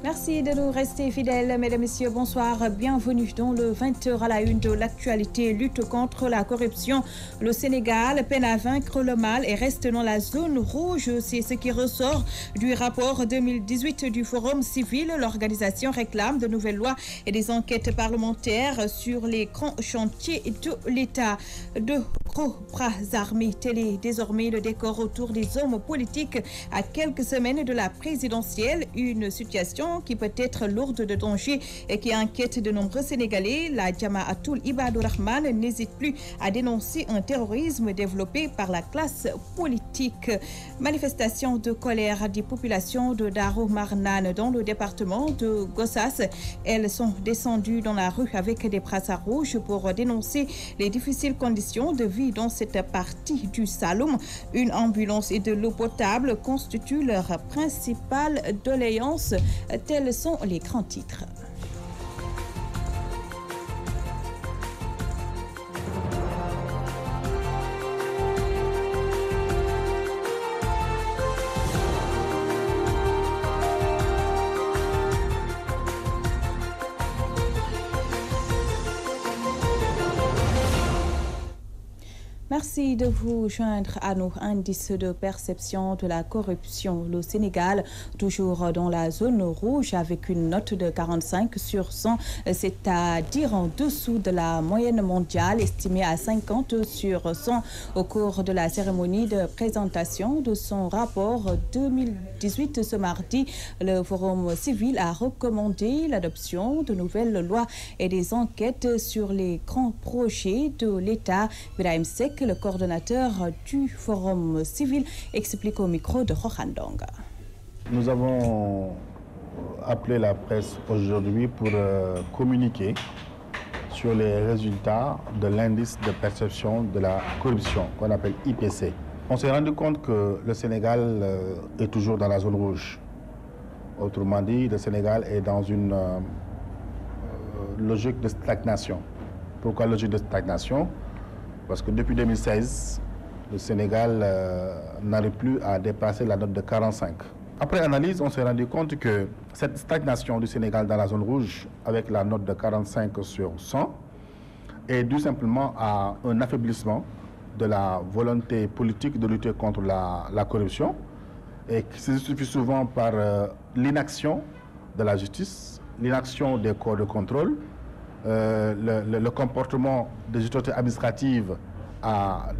Merci de nous rester fidèles, mesdames, messieurs. Bonsoir, bienvenue dans le 20h à la une de l'actualité. Lutte contre la corruption. Le Sénégal peine à vaincre le mal et reste dans la zone rouge. C'est ce qui ressort du rapport 2018 du Forum civil. L'organisation réclame de nouvelles lois et des enquêtes parlementaires sur les grands chantiers de l'État. De gros bras armés, tel est désormais le décor autour des hommes politiques à quelques semaines de la présidentielle. Une situation qui peut être lourde de danger et qui inquiète de nombreux Sénégalais. La Jama'atoul Ibadur Rahman n'hésite plus à dénoncer un terrorisme développé par la classe politique. Manifestation de colère des populations de Darou Marnane dans le département de Gossas. Elles sont descendues dans la rue avec des brassards rouges pour dénoncer les difficiles conditions de vie dans cette partie du Saloum. Une ambulance et de l'eau potable constituent leur principale doléance. Tels sont les grands titres. Merci de vous joindre à nos indices de perception de la corruption. Le Sénégal, toujours dans la zone rouge avec une note de 45 sur 100, c'est-à-dire en dessous de la moyenne mondiale estimée à 50 sur 100. Au cours de la cérémonie de présentation de son rapport 2018 ce mardi, le Forum civil a recommandé l'adoption de nouvelles lois et des enquêtes sur les grands projets de l'État. Birahim Seck, le coordonnateur du Forum civil, explique au micro de Rohan Donga. Nous avons appelé la presse aujourd'hui pour communiquer sur les résultats de l'indice de perception de la corruption, qu'on appelle IPC. On s'est rendu compte que le Sénégal est toujours dans la zone rouge. Autrement dit, le Sénégal est dans une logique de stagnation. Pourquoi logique de stagnation? Parce que depuis 2016, le Sénégal n'arrive plus à dépasser la note de 45. Après analyse, on s'est rendu compte que cette stagnation du Sénégal dans la zone rouge, avec la note de 45 sur 100, est due simplement à un affaiblissement de la volonté politique de lutter contre la corruption, et qui se justifie souvent par l'inaction de la justice, l'inaction des corps de contrôle, le comportement des autorités administratives à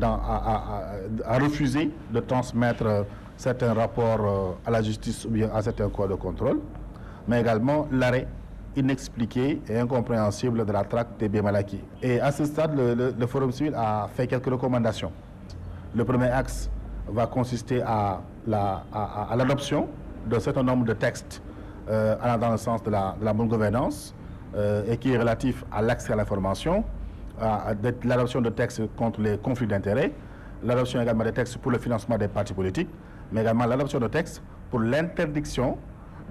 refuser de transmettre certains rapports à la justice ou bien à certains corps de contrôle, mais également l'arrêt inexpliqué et incompréhensible de la traque des biens mal acquis. Et à ce stade, le Forum civil a fait quelques recommandations. Le premier axe va consister à l'adoption d'un certain nombre de textes allant dans le sens de la bonne gouvernance, et qui est relatif à l'accès à l'information, l'adoption de textes contre les conflits d'intérêts, l'adoption également de textes pour le financement des partis politiques, mais également l'adoption de textes pour l'interdiction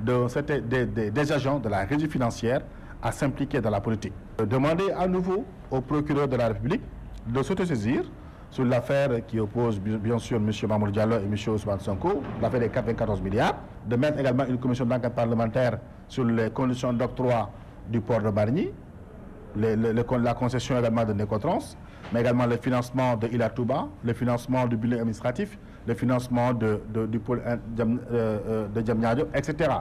des agents de la régie financière à s'impliquer dans la politique. Demander à nouveau au procureur de la République de s'autosaisir sur l'affaire qui oppose bien sûr M. Mamour Diallo et M. Ousmane Sonko, l'affaire des 94 milliards, de mettre également une commission d'enquête parlementaire sur les conditions d'octroi du port de Bargny, la concession également de Nécotrans, mais également le financement de Ila Touba, le financement du bilan administratif, le financement du pôle de Diamniadio, etc.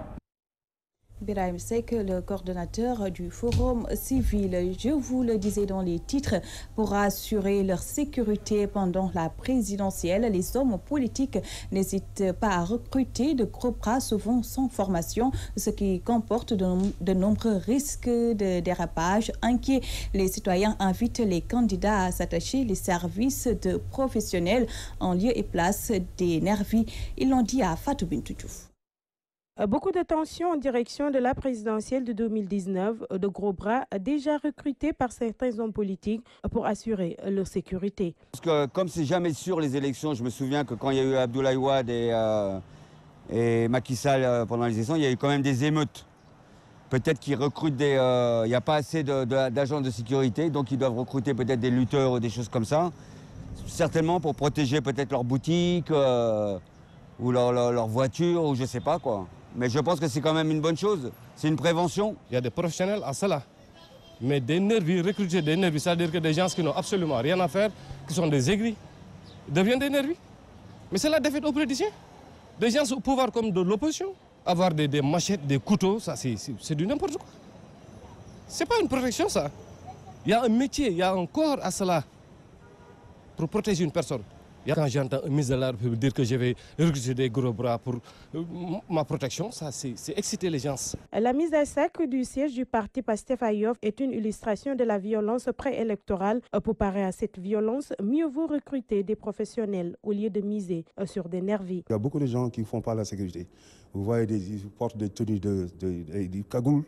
Birahim Seck, le coordonnateur du Forum civil, je vous le disais dans les titres, pour assurer leur sécurité pendant la présidentielle, les hommes politiques n'hésitent pas à recruter de gros bras souvent sans formation, ce qui comporte de nombreux risques de dérapage. Inquiets, les citoyens invitent les candidats à s'attacher les services de professionnels en lieu et place des nervis. Ils l'ont dit à Fatou Bintou Diouf. Beaucoup de tensions en direction de la présidentielle de 2019, de gros bras déjà recrutés par certains hommes politiques pour assurer leur sécurité. Parce que comme c'est jamais sûr les élections, je me souviens que quand il y a eu Abdoulaye Wade et Macky Sall pendant les élections, il y a eu quand même des émeutes. Peut-être qu'ils recrutent il n'y a pas assez d'agents de sécurité, donc ils doivent recruter peut-être des lutteurs ou des choses comme ça. Certainement pour protéger peut-être leur boutique ou leur voiture, ou je sais pas quoi. Mais je pense que c'est quand même une bonne chose. C'est une prévention. Il y a des professionnels à cela. Mais des nervis, recruter des nervis, c'est-à-dire que des gens qui n'ont absolument rien à faire, qui sont des aigris, deviennent des nervis. Mais c'est la défaite aux politiciens. Des gens au pouvoir comme de l'opposition. Avoir des machettes, des couteaux, ça c'est du n'importe quoi. C'est pas une protection ça. Il y a un métier, il y a un corps à cela pour protéger une personne. Quand j'entends un ministre de la République dire que je vais recruter des gros bras pour ma protection, ça c'est exciter les gens. La mise à sac du siège du parti Pastef à Yoff est une illustration de la violence préélectorale. Pour parer à cette violence, mieux vaut recruter des professionnels au lieu de miser sur des nervis. Il y a beaucoup de gens qui ne font pas la sécurité. Vous voyez, ils portent des tenues de cagoules,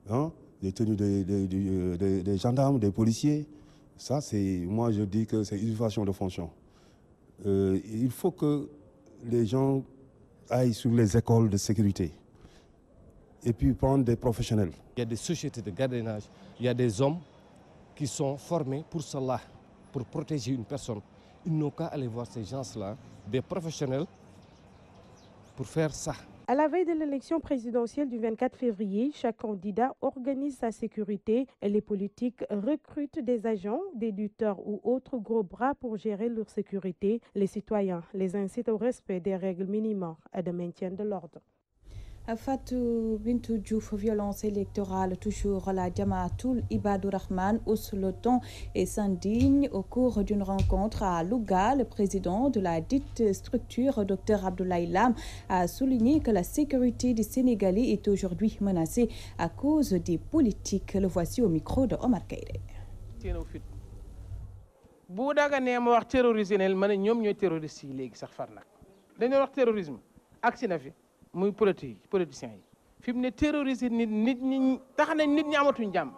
hein, des tenues des gendarmes, des policiers. Ça, moi je dis que c'est une usurpation de fonction. Il faut que les gens aillent sur les écoles de sécurité et puis prendre des professionnels. Il y a des sociétés de gardiennage, il y a des hommes qui sont formés pour cela, pour protéger une personne. Ils n'ont qu'à aller voir ces gens-là, des professionnels, pour faire ça. À la veille de l'élection présidentielle du 24 février, chaque candidat organise sa sécurité et les politiques recrutent des agents, des lutteurs ou autres gros bras pour gérer leur sécurité. Les citoyens les incitent au respect des règles minimales et de maintien de l'ordre. Fatou Bintou Diouf, violence électorale, toujours la Jamaatoul Ibadou Rahman hausse le ton et s'indigne au cours d'une rencontre à Louga. Le président de la dite structure, Dr Abdoulaye Lam, a souligné que la sécurité des Sénégalais est aujourd'hui menacée à cause des politiques. Le voici au micro de Omar Kaïré. bu daga nee ma wax terrorisme ma ne ñoom ñooy terroristes yi léegi sax far nag dañoo wax terrorisme agsi na fi muy politiciens yi fi mu ne terroriste nit ñi tax nañ nit ñi amatuñ jàmm.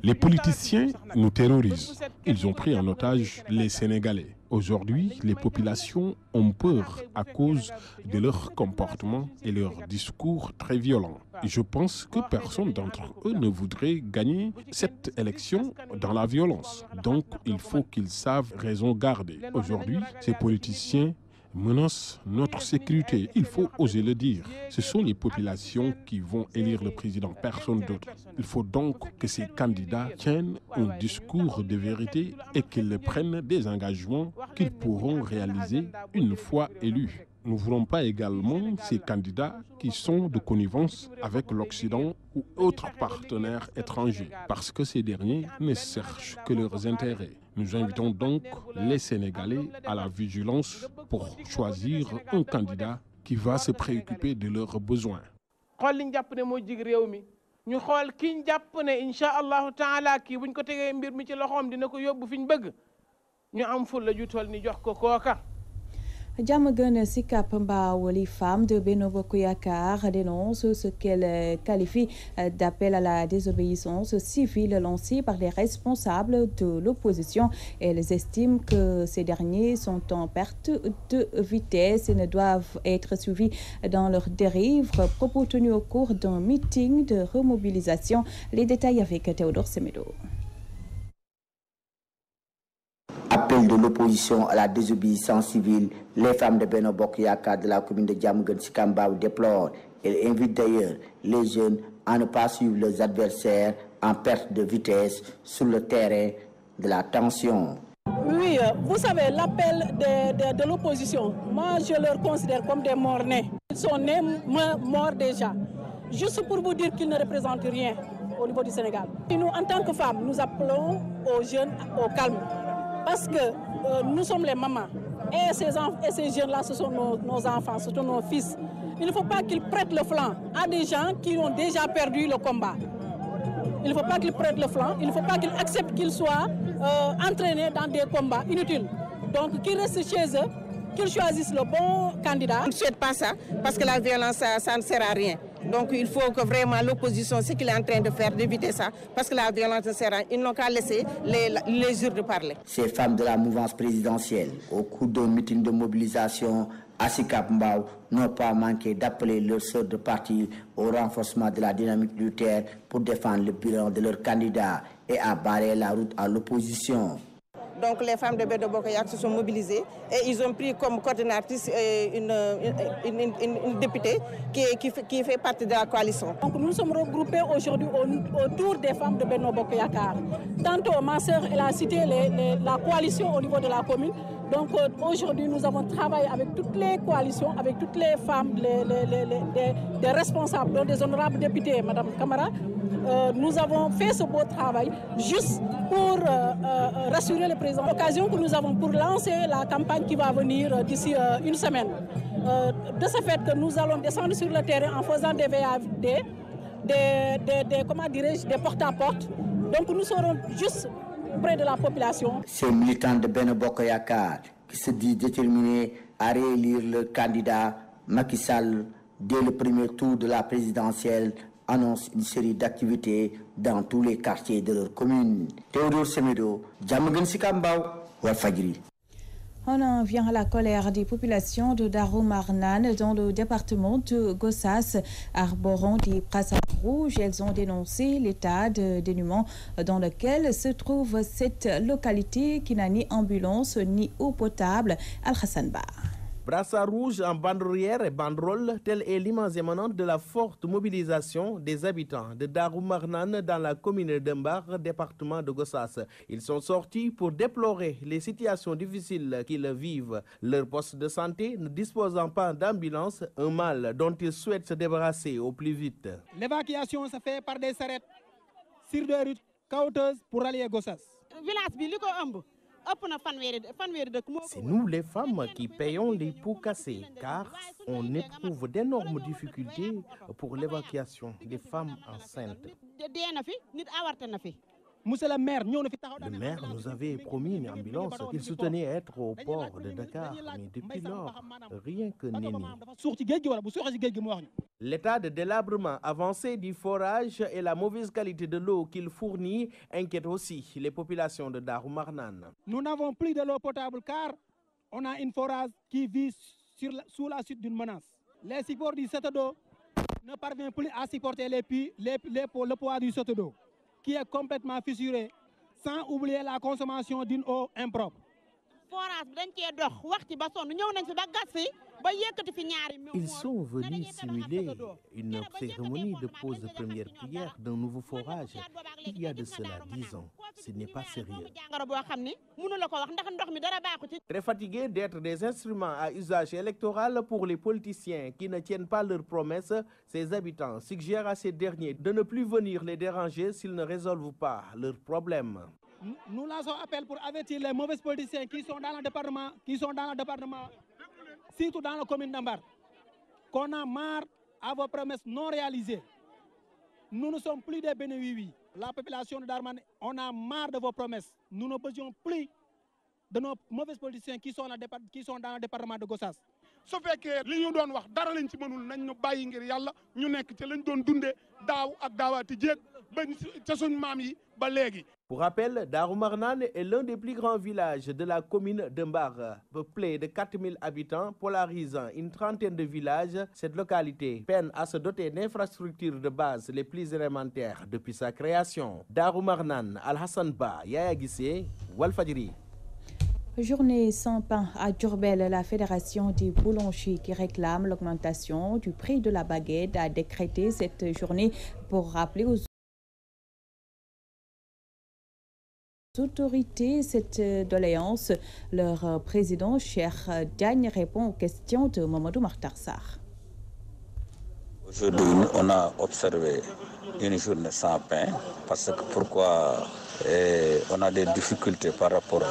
Les politiciens nous terrorisent. Ils ont pris en otage les Sénégalais. Aujourd'hui, les populations ont peur à cause de leur comportement et leur discours très violents. Et je pense que personne d'entre eux ne voudrait gagner cette élection dans la violence. Donc, il faut qu'ils savent raison garder. Aujourd'hui, ces politiciens menacent notre sécurité. Il faut oser le dire. Ce sont les populations qui vont élire le président, personne d'autre. Il faut donc que ces candidats tiennent un discours de vérité et qu'ils prennent des engagements qu'ils pourront réaliser une fois élus. Nous ne voulons pas également ces candidats qui sont de connivence avec l'Occident ou autres partenaires étrangers, parce que ces derniers ne cherchent que leurs intérêts. Nous invitons donc les Sénégalais à la vigilance pour choisir un candidat qui va se préoccuper de leurs besoins. ñu xool kiñ jàpp ne incha allahu taala kii buñ ko tegee mbir mi ci loxoom dina ko yóbbu fi ñu bëgg ñu am fulla ju toll ni jox ko kooka. Diamaguène Sicap Mbao, les femmes de Benno Bokk Yakaar dénoncent ce qu'elles qualifient d'appel à la désobéissance civile lancé par les responsables de l'opposition. Elles estiment que ces derniers sont en perte de vitesse et ne doivent être suivis dans leur dérive. Propos tenus au cours d'un meeting de remobilisation. Les détails avec Théodore Semedo. Appel de l'opposition à la désobéissance civile, les femmes de Benno Bokk Yakaar de la commune de Diamaguène Sicap Mbao déplorent et invitent d'ailleurs les jeunes à ne pas suivre leurs adversaires en perte de vitesse sur le terrain de la tension. Oui, vous savez, l'appel de l'opposition, moi je leur considère comme des morts-nés. Ils sont nés morts déjà. Juste pour vous dire qu'ils ne représentent rien au niveau du Sénégal. Et nous, en tant que femmes, nous appelons aux jeunes au calme. Parce que nous sommes les mamans et ces jeunes-là, ce sont nos enfants, ce sont nos fils. Il ne faut pas qu'ils prêtent le flanc à des gens qui ont déjà perdu le combat. Il ne faut pas qu'ils prêtent le flanc, il ne faut pas qu'ils acceptent qu'ils soient entraînés dans des combats inutiles. Donc qu'ils restent chez eux, qu'ils choisissent le bon candidat. On ne souhaite pas ça parce que la violence, ça ne sert à rien. Donc il faut que vraiment l'opposition, ce qu'il est en train de faire, d'éviter ça, parce que la violence ne sert à rien. Ils n'ont qu'à laisser les urnes parler. Ces femmes de la mouvance présidentielle, au cours d'un meeting de mobilisation à Sicap Mbao, n'ont pas manqué d'appeler leurs sœurs de parti au renforcement de la dynamique militaire pour défendre le bilan de leur candidat et à barrer la route à l'opposition. Donc les femmes de Benno Bokk Yakaar se sont mobilisées et ils ont pris comme coordinatrice une députée qui fait partie de la coalition. Donc nous sommes regroupés aujourd'hui autour des femmes de Benno Bokk Yakaar. Tantôt ma sœur elle a cité la coalition au niveau de la commune. Donc aujourd'hui nous avons travaillé avec toutes les coalitions, avec toutes les femmes, des responsables, dont des honorables députés, Madame Camara. Nous avons fait ce beau travail juste pour rassurer le président. L'occasion que nous avons pour lancer la campagne qui va venir d'ici une semaine. De ce fait que nous allons descendre sur le terrain en faisant des VAD, des porte-à-porte. Donc nous serons juste près de la population. Ces militants de Benno Bokk Yakaar qui se disent déterminés à réélire le candidat Macky Sall dès le premier tour de la présidentielle annonce une série d'activités dans tous les quartiers de leur commune. Théodore Semedo, Diamaguène Sicap Mbao, Walfadjri. On en vient à la colère des populations de Darou Marnane dans le département de Gossas. Arborant des brassards rouges, elles ont dénoncé l'état de dénuement dans lequel se trouve cette localité qui n'a ni ambulance ni eau potable. Al-Hassan Ba. Brassard rouge en bandoulière et banderole, telle est l'image émanante de la forte mobilisation des habitants de Darou Marnane dans la commune d'Embar, département de Gossas. Ils sont sortis pour déplorer les situations difficiles qu'ils vivent. Leur poste de santé ne disposant pas d'ambulance, un mal dont ils souhaitent se débarrasser au plus vite. L'évacuation se fait par des charrettes sur des routes caouteuses pour aller à Gossas. C'est nous les femmes qui payons les pots cassés car on éprouve d'énormes difficultés pour l'évacuation des femmes enceintes. Le maire nous avait promis une ambulance. Il soutenait être au port de Dakar, mais depuis lors, rien que nenni. L'état de délabrement avancé du forage et la mauvaise qualité de l'eau qu'il fournit inquiètent aussi les populations de Darou Marnane. Nous n'avons plus de l'eau potable car on a une forage qui vit sous la suite d'une menace. Les supports du château d'eau ne parviennent plus à supporter le poids du château d'eau, qui est complètement fissuré, sans oublier la consommation d'une eau impropre. Ils sont venus simuler une cérémonie de pose de première prière d'un nouveau forage. Il y a de cela 10 ans. Ce n'est pas sérieux. Très fatigués d'être des instruments à usage électoral pour les politiciens qui ne tiennent pas leurs promesses, ces habitants suggèrent à ces derniers de ne plus venir les déranger s'ils ne résolvent pas leurs problèmes. Nous lançons appel pour avertir les mauvais politiciens qui sont dans le département, surtout dans la commune d'Ambar, qu'on a marre à vos promesses non réalisées. Nous ne sommes plus des bénévoles. La population de Darman, on a marre de vos promesses. Nous ne besoin plus de nos mauvais politiciens qui sont dans le département de Gossas. su fekkee li ñu doon wax dara lañ ci mënul nañ ñu bàyyi ngir yàlla ñu nekk ci lañ doon dundee daaw ak daawaati jéeg ba ca suñ maam yi ba léegi. Pour rappel, Darou Marnane est l'un des plus grands villages de la commune de Mbar. Peuplé de 4000 habitants, polarisant une trentaine de villages, cette localité peine à se doter d'infrastructures de base les plus élémentaires depuis sa création. Darou Marnane, Al-Hassan Ba, Yaya Guissé, Walfadjri. Journée sans pain à Diourbel, la Fédération des boulangers qui réclame l'augmentation du prix de la baguette a décrété cette journée pour rappeler aux autorités cette doléance. Leur président, Cheikh Diagne, répond aux questions de Mamadou Makhtar Sarr. Aujourd'hui, on a observé une journée sans pain parce que pourquoi on a des difficultés par rapport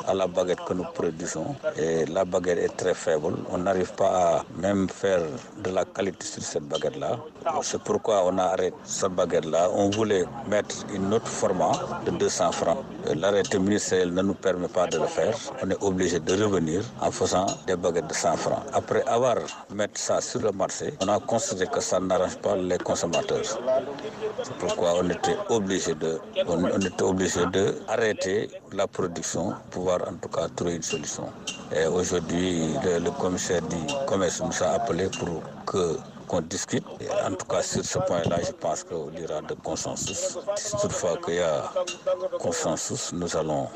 à la baguette que nous produisons et la baguette est très faible. On n'arrive pas à même faire de la qualité sur cette baguette-là. C'est pourquoi on a arrêté cette baguette-là. On voulait mettre une autre format de 200 francs. L'arrêté ministériel ne nous permet pas de le faire. On est obligé de revenir en faisant des baguettes de 100 francs. Après avoir mis ça sur le marché, on a constaté que ça n'arrange pas les consommateurs. C'est pourquoi on était obligé d'arrêter la production pour pouvoir en tout cas trouver une solution. Et aujourd'hui, le commissaire du commerce nous a appelé pour que qu'on discute. Et en tout cas, sur ce point-là, je pense qu'il y aura de consensus. Si toutefois qu'il y a consensus, nous allons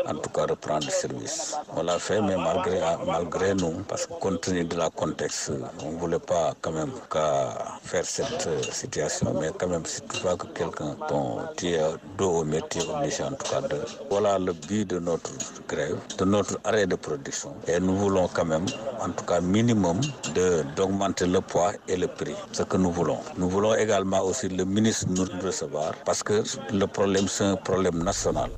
en tout cas reprendre le service. On l'a fait, mais malgré nous, parce que compte tenu de la contexte, on ne voulait pas quand même faire cette situation, mais quand même, si toutefois que quelqu'un tient dos au métier, obligé en tout cas de... Voilà le but de notre grève, de notre arrêt de production. Et nous voulons quand même, en tout cas minimum, d'augmenter le poids et le prix. Ce que nous voulons. Nous voulons également aussi le ministre nous recevoir, parce que le problème, c'est un problème national.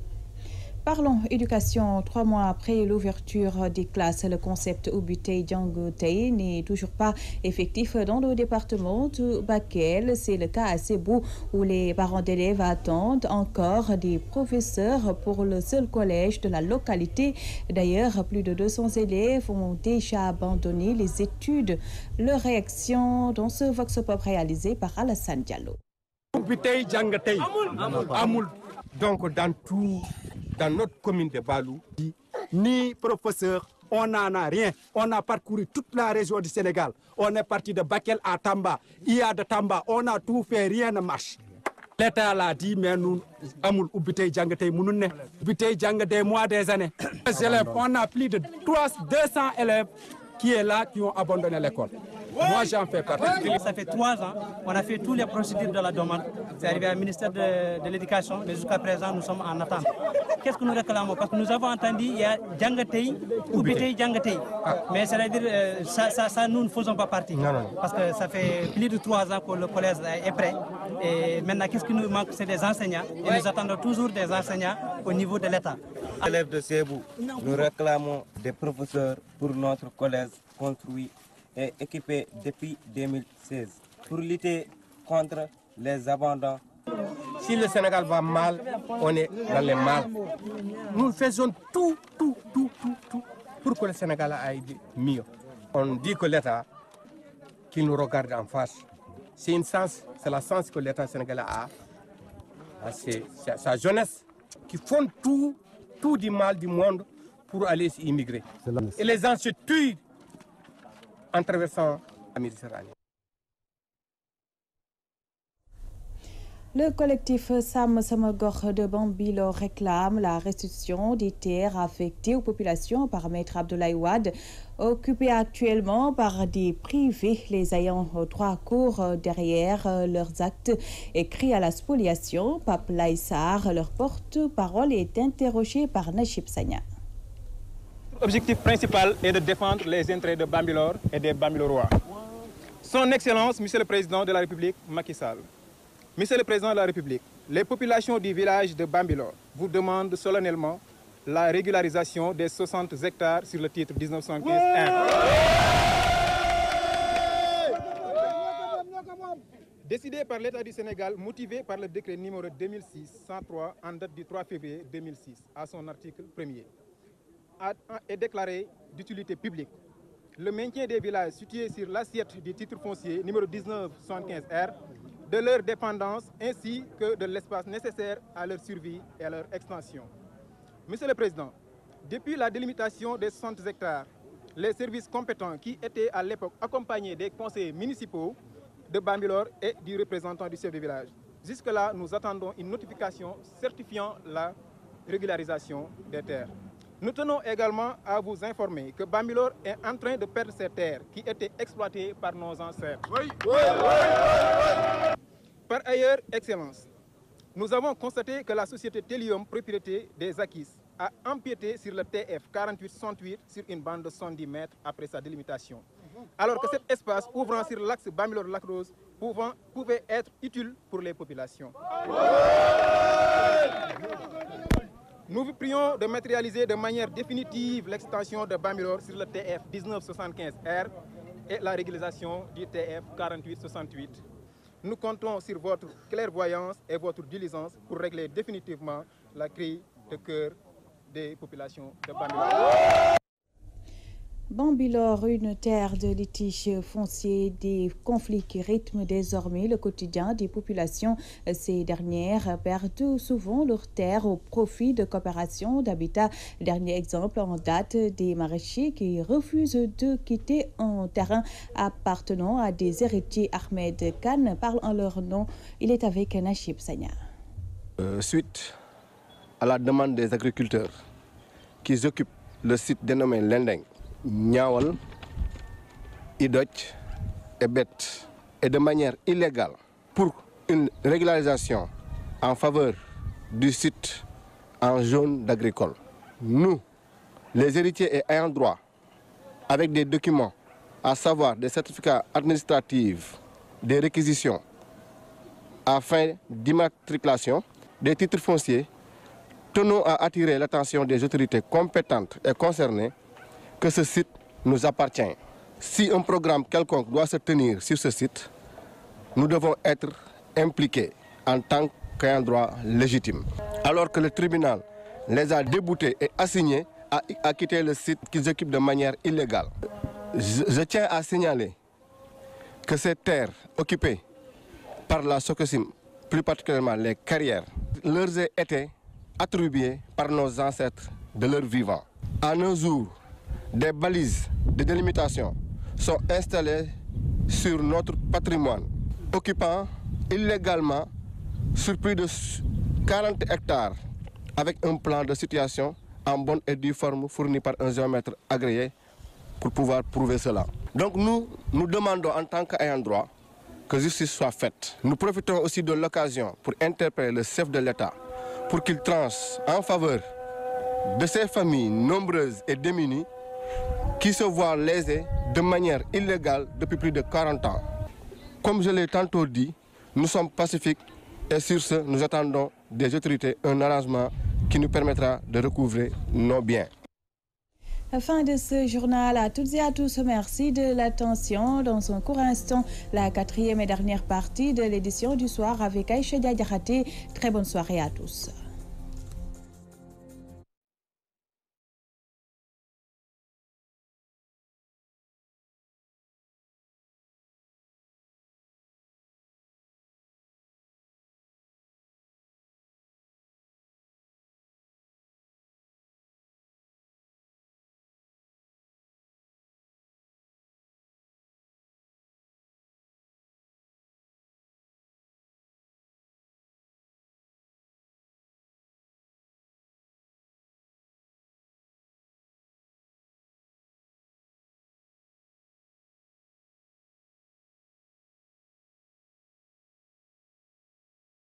Parlons éducation. 3 mois après l'ouverture des classes, le concept Ubitei Djangotei n'est toujours pas effectif dans le département de Bakel. C'est le cas à Sébou où les parents d'élèves attendent encore des professeurs pour le seul collège de la localité. D'ailleurs, plus de 200 élèves ont déjà abandonné les études. Leur réaction dans ce Vox Pop réalisé par Alassane Diallo. Ubitei Djangotei amul donc dans notre commune de Balou, ni professeur, on n'en a rien. On a parcouru toute la région du Sénégal. On est parti de Bakel à Tamba. Il y a de Tamba, on a tout fait, rien ne marche. L'État l'a dit, mais nous, Amoul Ubitei Djangotei, Ubitei Djangotei, mois des années. Les élèves, on a plus de 200 élèves qui est là, qui ont abandonné l'école. Moi, j'en fais partie. Ça fait 3 ans, on a fait toutes les procédures de la demande. C'est arrivé au ministère de l'Éducation, mais jusqu'à présent, nous sommes en attente. Qu'est-ce que nous réclamons? Parce que nous avons entendu, il y a Djangotei, Ubitei Djangotei. Mais c'est-à-dire, ça, nous ne faisons pas partie. Non. Parce que ça fait plus de 3 ans que le collège est prêt. Et maintenant, qu'est-ce qui nous manque? C'est des enseignants. Et nous attendons toujours des enseignants au niveau de l'État. Élèves de Sébou, nous réclamons des professeurs pour notre collège construit et équipé depuis 2016 pour lutter contre les abandons. Si le Sénégal va mal, on est dans les mal. Nous faisons tout pour que le Sénégal aille mieux. On dit que l'État, qu'il nous regarde en face, c'est la sens que l'État sénégalais a. C'est sa jeunesse qui font tout du mal du monde pour aller immigrer. Et les gens se tuent en traversant la Méditerranée. Le collectif Sam Samagor de Bambilor réclame la restitution des terres affectées aux populations par Maître Abdoulaye Wade, occupées actuellement par des privés, les ayant droit court derrière leurs actes écrits à la spoliation. Pape Laïsar, leur porte-parole, est interrogé par Nachib Sagna. L'objectif principal est de défendre les intérêts de Bambilor et des Bambilorois. Son Excellence, Monsieur le Président de la République, Macky Sall. Monsieur le Président de la République, les populations du village de Bambilor vous demandent solennellement la régularisation des 60 hectares sur le titre 1975-1. Décidé par l'État du Sénégal, motivé par le décret numéro 2006-103 en date du 3 février 2006, à son article 1er, est déclaré d'utilité publique. Le maintien des villages situés sur l'assiette du titre foncier numéro 1975-R, de leur dépendance ainsi que de l'espace nécessaire à leur survie et à leur extension. Monsieur le Président, depuis la délimitation des 60 hectares, les services compétents qui étaient à l'époque accompagnés des conseillers municipaux de Bambilor et du représentant du chef de village. Jusque-là, nous attendons une notification certifiant la régularisation des terres. Nous tenons également à vous informer que Bambilor est en train de perdre ses terres qui étaient exploitées par nos ancêtres. Par ailleurs, Excellence, nous avons constaté que la société Télium, propriété des Acquis, a empiété sur le TF 4868 sur une bande de 110 mètres après sa délimitation. Alors que cet espace ouvrant sur l'axe Bambilor-Lac-Rose pouvait être utile pour les populations. Nous vous prions de matérialiser de manière définitive l'extension de Bambilor sur le TF 1975R et la régularisation du TF 4868. Nous comptons sur votre clairvoyance et votre diligence pour régler définitivement la crise de cœur des populations de Bambilor. Bambilor, une terre de litige foncier, des conflits qui rythment désormais le quotidien des populations. Ces dernières perdent souvent leurs terres au profit de coopérations d'habitat. Dernier exemple en date, des maraîchers qui refusent de quitter un terrain appartenant à des héritiers. Ahmed Khan parle en leur nom. Il est avec Nachib Sanya. Suite à la demande des agriculteurs qui occupent le site dénommé Lendeng, Niawal, Idok et Bet, et de manière illégale pour une régularisation en faveur du site en zone d'agricole. Nous, les héritiers et ayants droit, avec des documents, à savoir des certificats administratifs, des réquisitions, afin d'immatriculation des titres fonciers, tenons à attirer l'attention des autorités compétentes et concernées que ce site nous appartient. Si un programme quelconque doit se tenir sur ce site, nous devons être impliqués en tant qu'ayant droit légitime. Alors que le tribunal les a déboutés et assignés à quitter le site qu'ils occupent de manière illégale. Je tiens à signaler que ces terres occupées par la Sococim, plus particulièrement les carrières, leur ont été attribuées par nos ancêtres de leur vivant. À nos jours, des balises de délimitation sont installées sur notre patrimoine, occupant illégalement sur plus de 40 hectares avec un plan de situation en bonne et due forme fourni par un géomètre agréé pour pouvoir prouver cela. Donc nous demandons en tant qu'ayant droit que justice soit faite. Nous profitons aussi de l'occasion pour interpeller le chef de l'État pour qu'il tranche en faveur de ces familles nombreuses et démunies qui se voient lésées de manière illégale depuis plus de 40 ans. Comme je l'ai tantôt dit, nous sommes pacifiques et sur ce, nous attendons des autorités un arrangement qui nous permettra de recouvrer nos biens. Fin de ce journal. À toutes et à tous, merci de l'attention. Dans un court instant, la 4e et dernière partie de l'édition du soir avec Aïcha Diadraté. Très bonne soirée à tous.